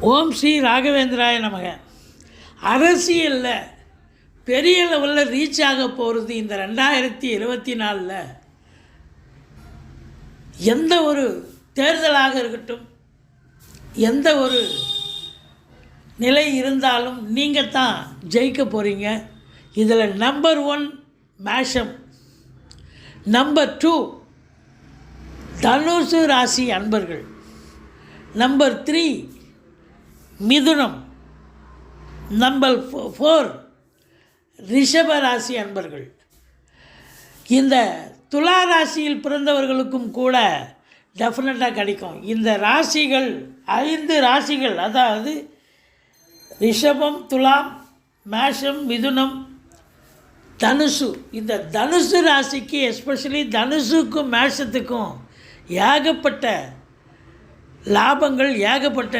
ஓம் ஸ்ரீ ராகவேந்திராய நமக. அரசியலில் பெரிய லெவலில் ரீச் ஆக போகிறது இந்த 2024. எந்த ஒரு தேர்தலாக இருக்கட்டும், எந்த ஒரு நிலை இருந்தாலும் நீங்கள் தான் ஜெயிக்க போகிறீங்க. இதில் நம்பர் 1 மேஷம், நம்பர் 2 தனுசு ராசி அன்பர்கள், நம்பர் 3 மிதுனம், நம்பர் 4 ரிஷப ராசி அன்பர்கள். இந்த துலா ராசியில் பிறந்தவர்களுக்கும் கூட டெஃபினட்டாக கிடைக்கும். இந்த ராசிகள் 5 ராசிகள், அதாவது ரிஷபம், துலாம், மேஷம், மிதுனம், தனுசு. இந்த தனுசு ராசிக்கு, எஸ்பெஷலி தனுசுக்கும் மேஷத்துக்கும் ஏகப்பட்ட லாபங்கள், ஏகப்பட்ட